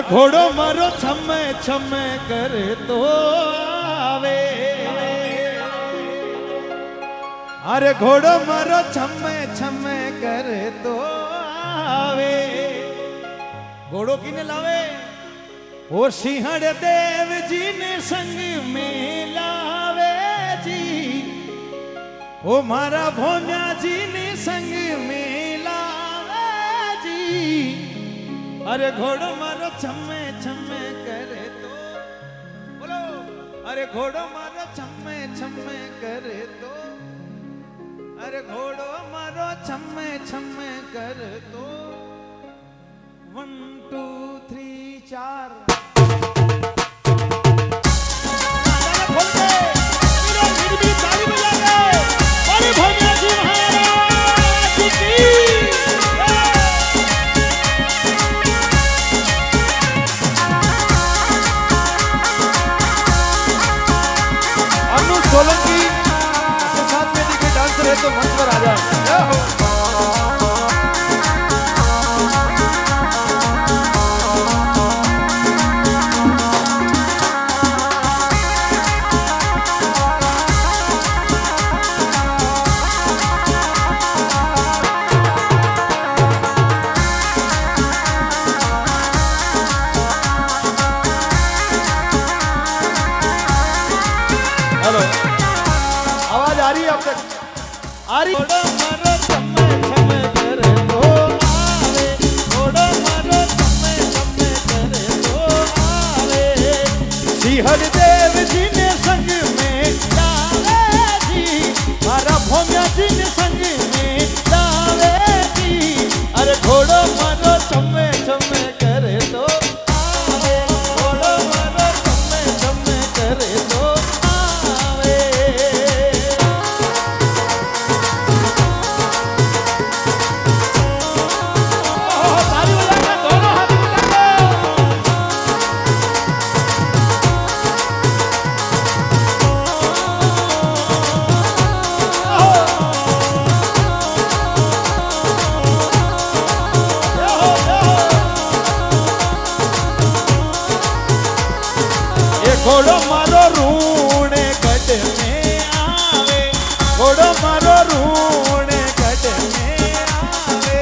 ઘોડો મારો છમે છમે કરે તો આવે, અરે ઘોડો મારો છમે છમે કરે તો આવે। ઘોડો કિને લાવે? ઓ સિંહણ દેવજી ને સંગ में लावे जी, ઓ મારા ભોન્યાજી ને સંગ में लावे जी। अरे घोड़ो मारो छमे छमे करे तो बोलो, अरे घोड़ो मारो छमे छमे करे तो, अरे घोड़ो मारो छमे छमे करे तो। 1 2 3 4 सोलंकी के साथ में देखिए डांसर है तो मंच पर आ जाए। हेलो, आवाज आ रही है अब तक? आ रही? घोड़ो मारो छमे छमे करे तो आवे, घोड़ो मारो छमे छमे करे तो आवे। सिंहण देव जी ने संग में लावे जी, मारा भोम्या जी ने संग में लावे जी। अरे घोड़ो मारो छमे छमे करे तो आवे, घोड़ो मारो छमे छमे करे तो घोड़ो मारो रूणे गढ़ में आवे, घोड़ो मारो रूणे गढ़ में आवे।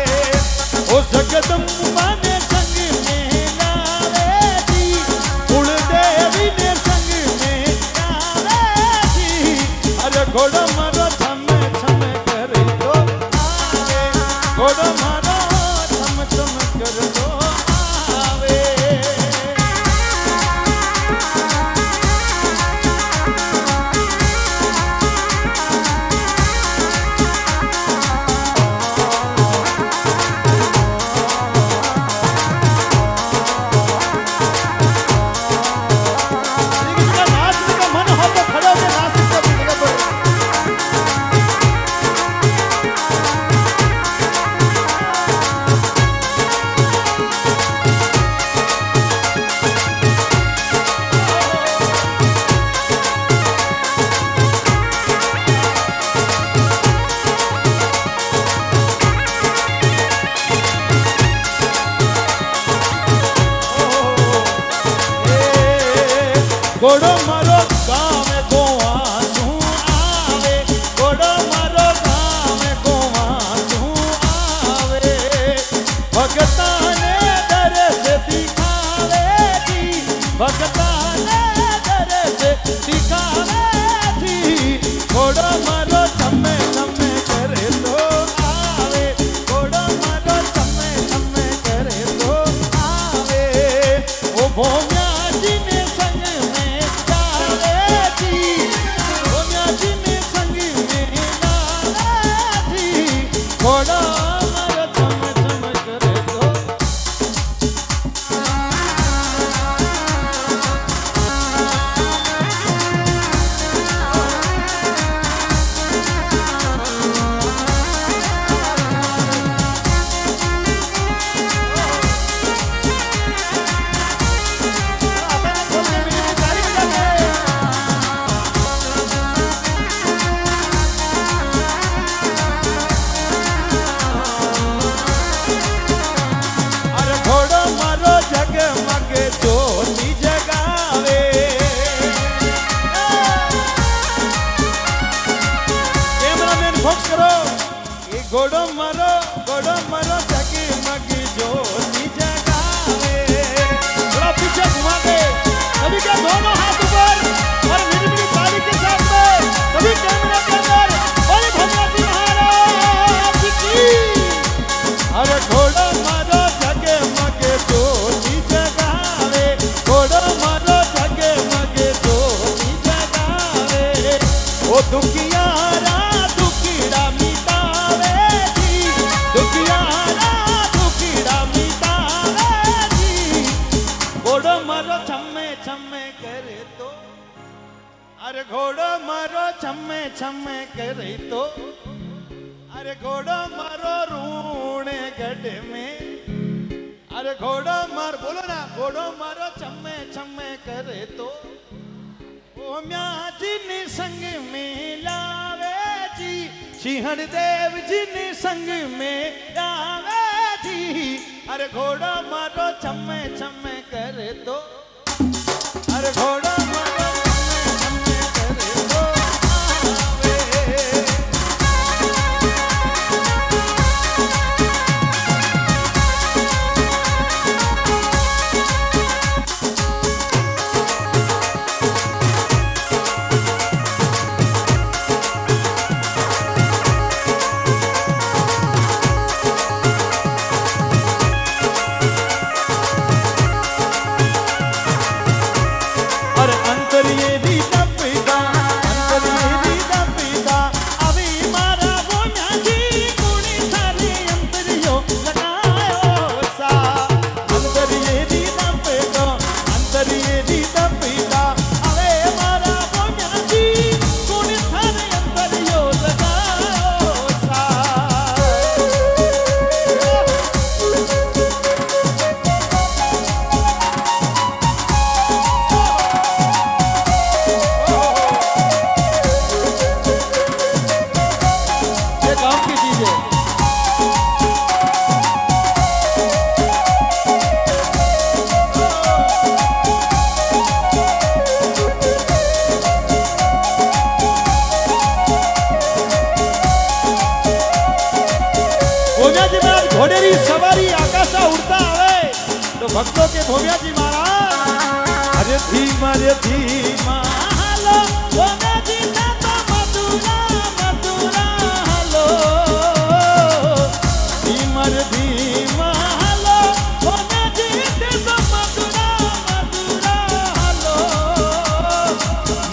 ओ जगदम्बा ने संग में लावे जी, कुलदेवी ने संग में लावे जी। अरे घोड़ो मारो छमे छमे करे तो आवे, घोड़ो मारो छम छम करे तो आवे। घोड़ो मारो गाँव में गोवासू आवे, घोड़ो मारो गाँव में गोवासू आवे। भगता ने दर्द दिखावे जी, भगता ने दर्द दिखावे जी। घोड़ो मारो छमे छमे करे तो आवे, घोड़ो मारो छमे छमे करे तो आवे। ओ भोम्या जी ने घोड़ो मारो छम छम करे तो। જગે જ્યોતિ જગાવે કેમેરામેન ફોકસ કરો એ ઘોડો મારો જગે મગી જ્યોતિ જગાવે थोड़ा पीछे घुमा के सभी के दोनों हाथ ऊपर और मिली ताली के साथ में सभी कैमरे के अंदर बोले भगवती महाराज की अरे घोड़ो मारो जगे मगे ज्योति जगावे घोड़ो मारो जगे मगे ज्योति जगावे ओ दुखियारा दुखीड़ा मिटावे जी दुखियारा दुखीड़ा मिटावे जी घोड़ो मारो छम्मे छम्मे करे तो अरे घोड़ो मारो छम्मे छम्मे करे तो अरे घोड़ो मारो रूणे गड्ढे में अरे घोड़ो मार बोलो ना घोड़ो मारो छम्मे छम्मे करे तो ओ म्या जी ने संग में लावे जी सिंहण देव जी ने संग में लावे जी अरे घोड़ो मारो छम्मे छम्मे करे तो अरे घोड़ो मारो छम्मे छम्मे करे तो आवे अरे अंतरिये दीदा पिता अभी मारा बोन्या जी कुणी थाने अंतरियो लगायो सा अंतरिये दीदा पिता अवे मारा बोन्या जी कुणी थाने अंतरियो लगायो सा ये काम की चीज है भोमिया जी महाराज घोड़े री सवारी आकाशा उड़ता आवे तो भक्तों के भोमिया जी महाराज अरे धीमा हालो भोमिया जी ना तो मधुरा हालो धीमा हालो भोमिया जी ना तो मधुरा हालो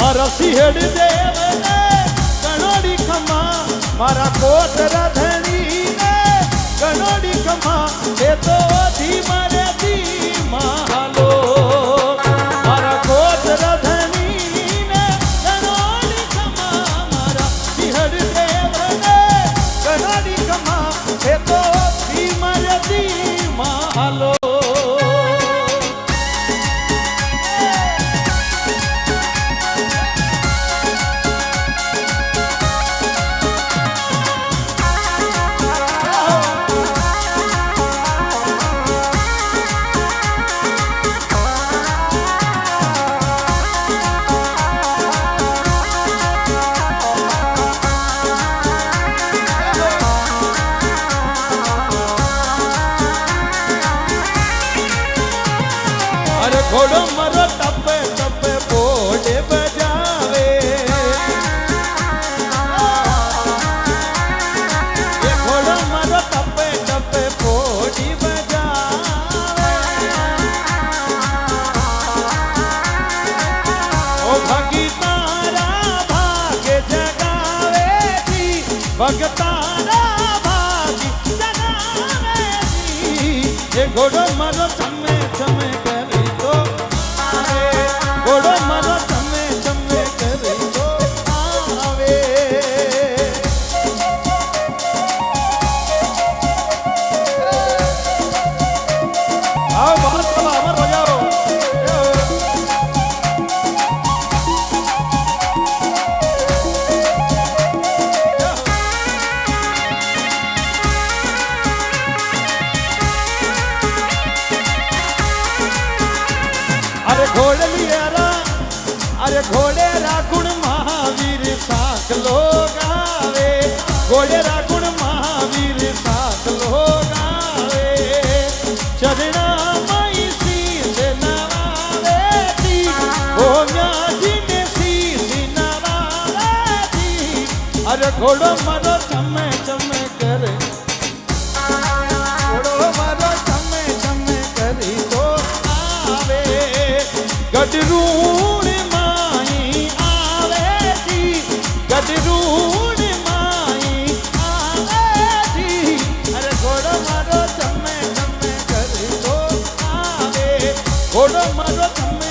मारा सिहड़ देव ने कणोड़ी खमा मारा कोट राधणी ने कणोड़ी खमा ये तो धीमा रे धीमा हालो मारा कोट राधणी ने कणोड़ी खमा मारा सिहड़ देव ने कणोड़ी खमा ये तो धीमा रे धीमा हालो अरे घोड़ो मरो टप्पे टप्पे बोले बजावे ये घोड़ो मरो टप्पे टप्पे बोली बजावे ओ भगी तारा भाग्य जगावे जी भगतारा भाग्य जगावे जी ये घोड़ो मरो छम्मे छम्मे करे तो आवे घोड़ो मरो छम्मे छम्मे करे तो आवे आओ बाहर चलो अमर बजाओ अरे घोड़लियारा अरे घोड़ेरा गुण महावीर साकलो गावे घोड़ेरा गुण महावीर साकलो गावे चरणा माई शीश नवावे दी ओ म्याजी ने शीश नवावे दी अरे घोड़ो मारो चमे चमे करे घोड़ो मारो चमे चमे करी तो आवे गडरूण माई आवे दी गडरूण माई आवे दी अरे घोड़ो मारो चमे चमे करी तो आवे घोड़ो मारो चमे